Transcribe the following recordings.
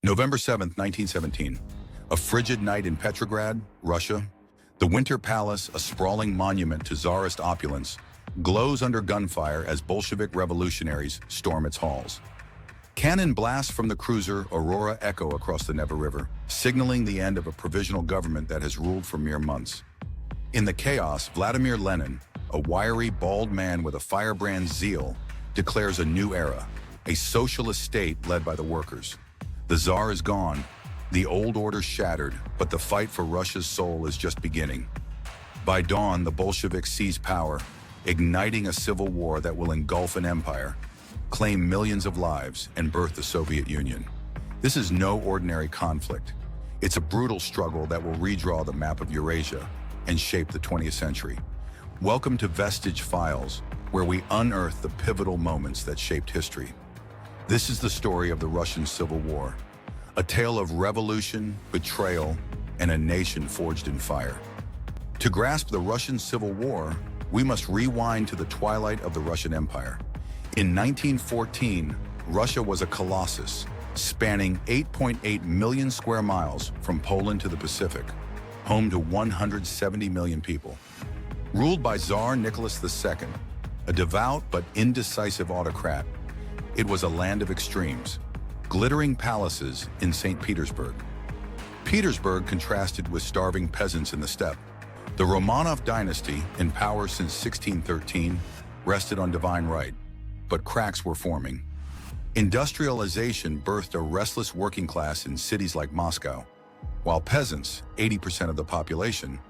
November 7th, 1917. A frigid night in Petrograd, Russia. The Winter Palace, a sprawling monument to Tsarist opulence, glows under gunfire as Bolshevik revolutionaries storm its halls. Cannon blasts from the cruiser Aurora echo across the Neva River, signaling the end of a provisional government that has ruled for mere months. In the chaos, Vladimir Lenin, a wiry, bald man with a firebrand zeal, declares a new era, a socialist state led by the workers. The Tsar is gone, the old order shattered, but the fight for Russia's soul is just beginning. By dawn, the Bolsheviks seize power, igniting a civil war that will engulf an empire, claim millions of lives, and birth the Soviet Union. This is no ordinary conflict. It's a brutal struggle that will redraw the map of Eurasia and shape the 20th century. Welcome to Vestige Files, where we unearth the pivotal moments that shaped history. This is the story of the Russian Civil War, a tale of revolution, betrayal, and a nation forged in fire. To grasp the Russian Civil War, we must rewind to the twilight of the Russian Empire. In 1914, Russia was a colossus, spanning 8.8 million square miles from Poland to the Pacific, home to 170 million people. Ruled by Tsar Nicholas II, a devout but indecisive autocrat, it was a land of extremes, glittering palaces in St. Petersburg. Petersburg contrasted with starving peasants in the steppe. The Romanov dynasty, in power since 1613, rested on divine right, but cracks were forming. Industrialization birthed a restless working class in cities like Moscow, while peasants, 80% of the population,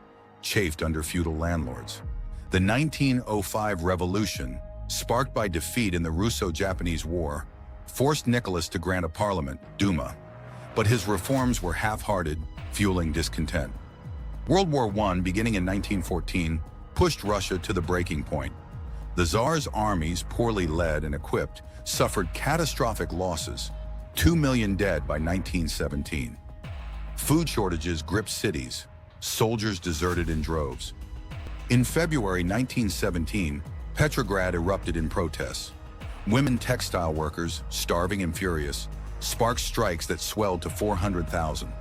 chafed under feudal landlords. The 1905 revolution, sparked by defeat in the Russo-Japanese War, forced Nicholas to grant a parliament, Duma, but his reforms were half-hearted, fueling discontent. World War I, beginning in 1914, pushed Russia to the breaking point. The Tsar's armies, poorly led and equipped, suffered catastrophic losses, 2 million dead by 1917. Food shortages gripped cities, soldiers deserted in droves. In February 1917, Petrograd erupted in protests. Women textile workers, starving and furious, sparked strikes that swelled to 400,000.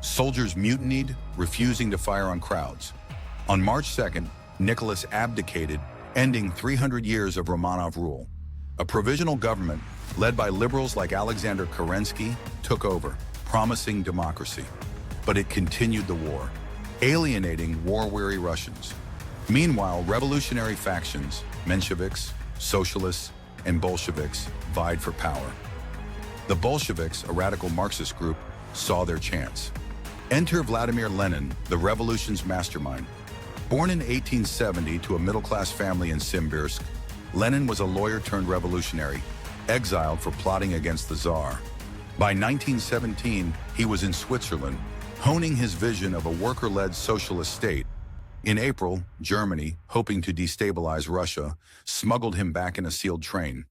Soldiers mutinied, refusing to fire on crowds. On March 2nd, Nicholas abdicated, ending 300 years of Romanov rule. A provisional government, led by liberals like Alexander Kerensky, took over, promising democracy. But it continued the war, alienating war-weary Russians. Meanwhile, revolutionary factions, Mensheviks, Socialists, and Bolsheviks, vied for power. The Bolsheviks, a radical Marxist group, saw their chance. Enter Vladimir Lenin, the revolution's mastermind. Born in 1870 to a middle-class family in Simbirsk, Lenin was a lawyer-turned-revolutionary, exiled for plotting against the Tsar. By 1917, he was in Switzerland, honing his vision of a worker-led socialist state. In April, Germany, hoping to destabilize Russia, smuggled him back in a sealed train.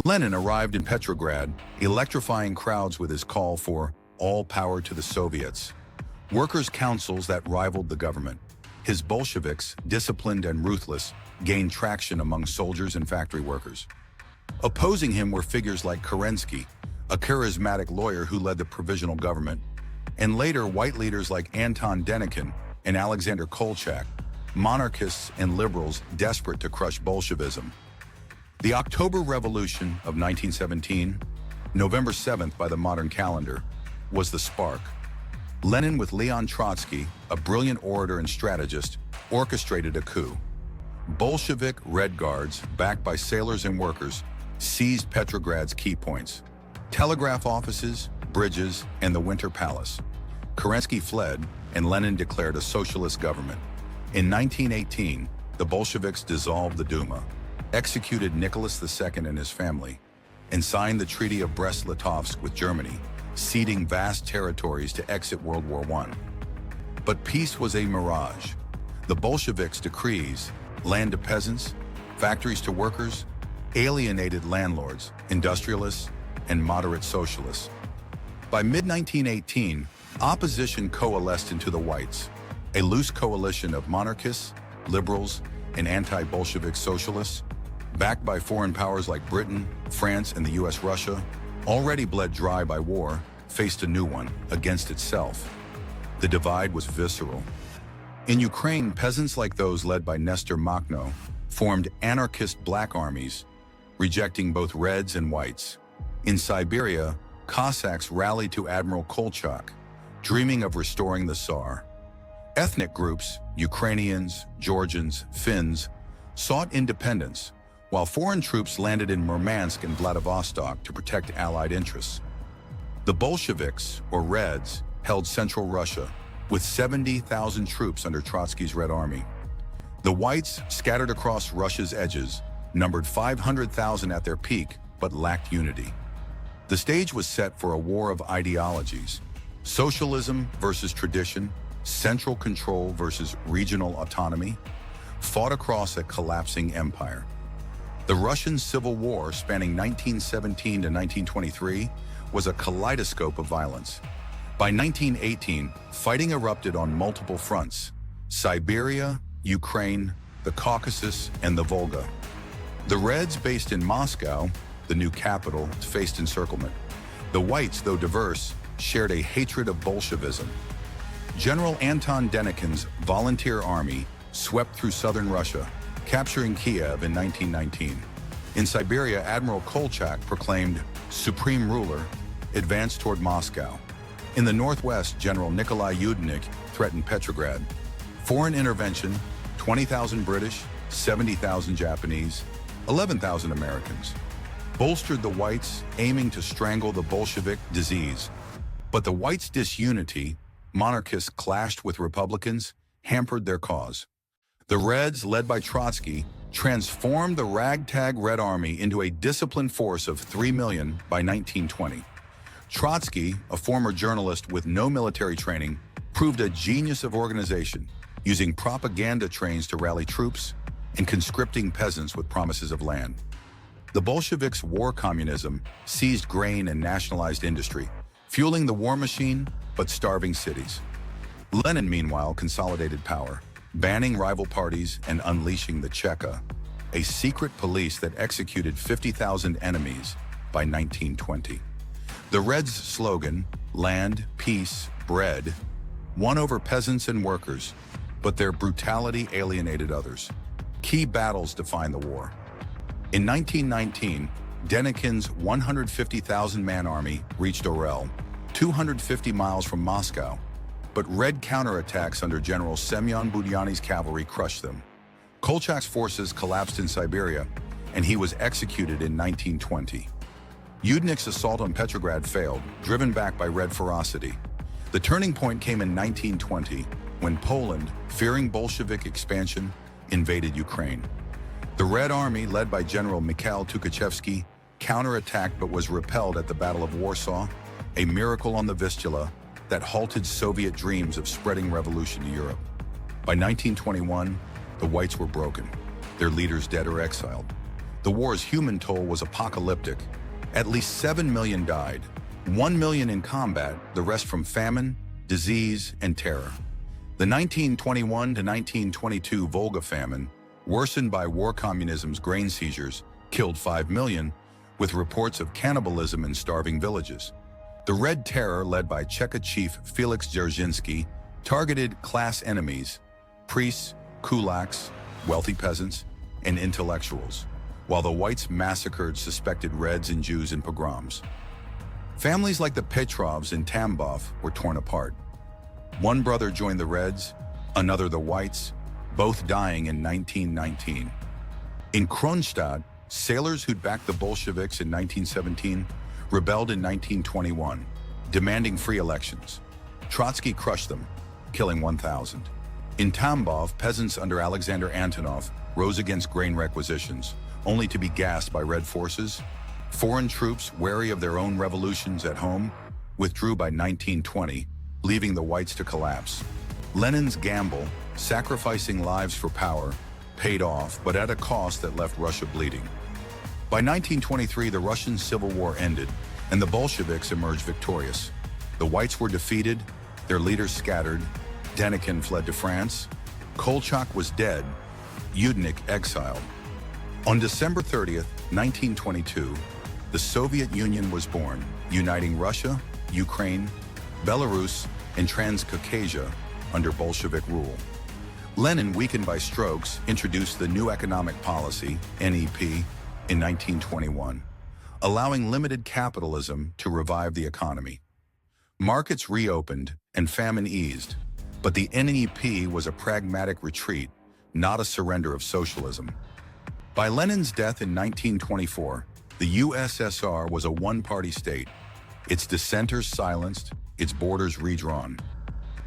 Lenin arrived in Petrograd, electrifying crowds with his call for all power to the Soviets. Workers' councils that rivaled the government. His Bolsheviks, disciplined and ruthless, gained traction among soldiers and factory workers. Opposing him were figures like Kerensky, a charismatic lawyer who led the provisional government, and later white leaders like Anton Denikin and Alexander Kolchak, monarchists and liberals desperate to crush Bolshevism. The October Revolution of 1917, November 7th by the modern calendar, was the spark. Lenin, with Leon Trotsky, a brilliant orator and strategist, orchestrated a coup. Bolshevik Red Guards, backed by sailors and workers, seized Petrograd's key points: telegraph offices, bridges, and the Winter Palace. Kerensky fled, and Lenin declared a socialist government. In 1918, the Bolsheviks dissolved the Duma, executed Nicholas II and his family, and signed the Treaty of Brest-Litovsk with Germany, ceding vast territories to exit World War I. But peace was a mirage. The Bolsheviks' decrees, land to peasants, factories to workers, alienated landlords, industrialists, and moderate socialists. By mid-1918, opposition coalesced into the Whites, a loose coalition of monarchists, liberals, and anti-Bolshevik socialists, backed by foreign powers like Britain, France, and the US. Russia, already bled dry by war, faced a new one against itself. The divide was visceral. In Ukraine, peasants like those led by Nestor Makhno formed anarchist black armies, rejecting both Reds and Whites. In Siberia, Cossacks rallied to Admiral Kolchak, dreaming of restoring the Tsar. Ethnic groups, Ukrainians, Georgians, Finns, sought independence, while foreign troops landed in Murmansk and Vladivostok to protect Allied interests. The Bolsheviks, or Reds, held central Russia, with 70,000 troops under Trotsky's Red Army. The Whites, scattered across Russia's edges, numbered 500,000 at their peak, but lacked unity. The stage was set for a war of ideologies: socialism versus tradition, central control versus regional autonomy, fought across a collapsing empire. The Russian Civil War, spanning 1917 to 1923, was a kaleidoscope of violence. By 1918, fighting erupted on multiple fronts: Siberia, Ukraine, the Caucasus, and the Volga. The Reds, based in Moscow, the new capital, faced encirclement. The Whites, though diverse, shared a hatred of Bolshevism. General Anton Denikin's volunteer army swept through southern Russia, capturing Kiev in 1919. In Siberia, Admiral Kolchak, proclaimed supreme ruler, advanced toward Moscow. In the northwest, General Nikolai Yudenik threatened Petrograd. Foreign intervention: 20,000 British, 70,000 Japanese, 11,000 Americans, bolstered the Whites, aiming to strangle the Bolshevik disease. But the Whites' disunity, monarchists clashed with Republicans, hampered their cause. The Reds, led by Trotsky, transformed the ragtag Red Army into a disciplined force of 3 million by 1920. Trotsky, a former journalist with no military training, proved a genius of organization, using propaganda trains to rally troops and conscripting peasants with promises of land. The Bolsheviks' war communism seized grain and nationalized industry, fueling the war machine but starving cities. Lenin, meanwhile, consolidated power, banning rival parties and unleashing the Cheka, a secret police that executed 50,000 enemies by 1920. The Reds' slogan, land, peace, bread, won over peasants and workers, but their brutality alienated others. Key battles defined the war. In 1919, Denikin's 150,000-man army reached Orel, 250 miles from Moscow, but Red counterattacks under General Semyon Budyonny's cavalry crushed them. Kolchak's forces collapsed in Siberia, and he was executed in 1920. Yudenik's assault on Petrograd failed, driven back by Red ferocity. The turning point came in 1920, when Poland, fearing Bolshevik expansion, invaded Ukraine. The Red Army, led by General Mikhail Tukhachevsky, counterattacked but was repelled at the Battle of Warsaw, a miracle on the Vistula that halted Soviet dreams of spreading revolution to Europe. By 1921, the Whites were broken, their leaders dead or exiled. The war's human toll was apocalyptic. At least 7 million died, 1 million in combat, the rest from famine, disease, and terror. The 1921 to 1922 Volga famine, worsened by war communism's grain seizures, killed 5 million, with reports of cannibalism in starving villages. The Red Terror, led by Cheka chief Felix Dzerzhinsky, targeted class enemies: priests, kulaks, wealthy peasants, and intellectuals, while the Whites massacred suspected Reds and Jews in pogroms. Families like the Petrovs in Tambov were torn apart. One brother joined the Reds, another the Whites, both dying in 1919. In Kronstadt, sailors who'd backed the Bolsheviks in 1917 rebelled in 1921, demanding free elections. Trotsky crushed them, killing 1,000. In Tambov, peasants under Alexander Antonov rose against grain requisitions, only to be gassed by Red forces. Foreign troops, wary of their own revolutions at home, withdrew by 1920, leaving the Whites to collapse. Lenin's gamble, sacrificing lives for power, paid off, but at a cost that left Russia bleeding. By 1923, the Russian Civil War ended, and the Bolsheviks emerged victorious. The Whites were defeated, their leaders scattered, Denikin fled to France, Kolchak was dead, Yudenik exiled. On December 30th, 1922, the Soviet Union was born, uniting Russia, Ukraine, Belarus, and Transcaucasia under Bolshevik rule. Lenin, weakened by strokes, introduced the New Economic Policy, NEP, in 1921, allowing limited capitalism to revive the economy. Markets reopened and famine eased, but the NEP was a pragmatic retreat, not a surrender of socialism. By Lenin's death in 1924, the USSR was a one-party state, its dissenters silenced, its borders redrawn.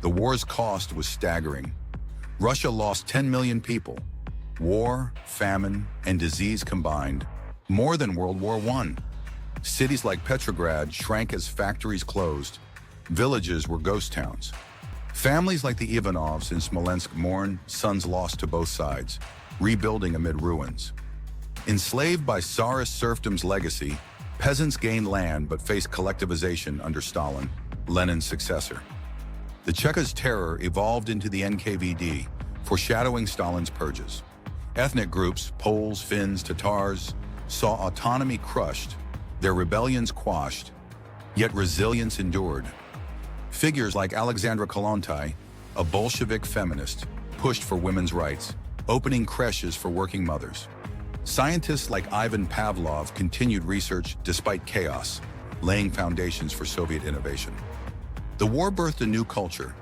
The war's cost was staggering. Russia lost 10 million people. War, famine, and disease combined, more than World War I. Cities like Petrograd shrank as factories closed. Villages were ghost towns. Families like the Ivanovs in Smolensk mourn sons lost to both sides, rebuilding amid ruins. Enslaved by Tsarist serfdom's legacy, peasants gained land but faced collectivization under Stalin, Lenin's successor. The Checha's terror evolved into the NKVD, foreshadowing Stalin's purges. Ethnic groups, Poles, Finns, Tatars, saw autonomy crushed, their rebellions quashed, yet resilience endured. Figures like Alexandra Kollontai, a Bolshevik feminist, pushed for women's rights, opening creches for working mothers. Scientists like Ivan Pavlov continued research despite chaos, laying foundations for Soviet innovation. The war birthed a new culture.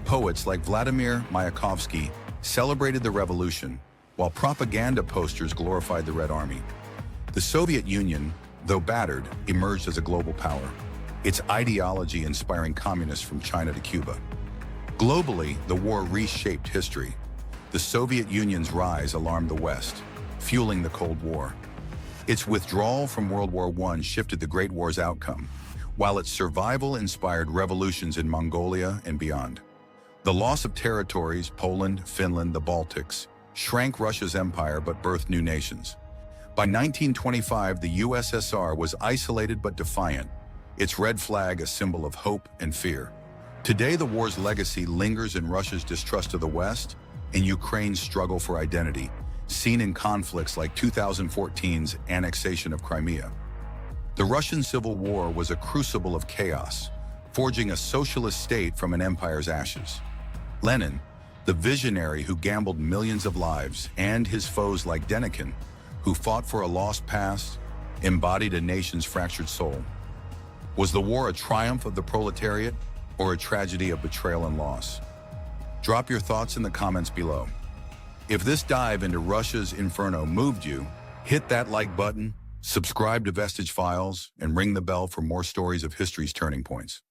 Poets like Vladimir Mayakovsky celebrated the revolution, while propaganda posters glorified the Red Army. The Soviet Union, though battered, emerged as a global power, its ideology inspiring communists from China to Cuba. Globally, the war reshaped history. The Soviet Union's rise alarmed the West, fueling the Cold War. Its withdrawal from World War I shifted the Great War's outcome, while its survival inspired revolutions in Mongolia and beyond. The loss of territories, Poland, Finland, the Baltics, shrank Russia's empire but birthed new nations. By 1925, the USSR was isolated but defiant, its red flag a symbol of hope and fear. Today, the war's legacy lingers in Russia's distrust of the West and Ukraine's struggle for identity, seen in conflicts like 2014's annexation of Crimea. The Russian Civil War was a crucible of chaos, forging a socialist state from an empire's ashes. Lenin, the visionary who gambled millions of lives, and his foes like Denikin, who fought for a lost past, embodied a nation's fractured soul. Was the war a triumph of the proletariat or a tragedy of betrayal and loss? Drop your thoughts in the comments below. If this dive into Russia's inferno moved you, hit that like button, subscribe to Vestige Files, and ring the bell for more stories of history's turning points.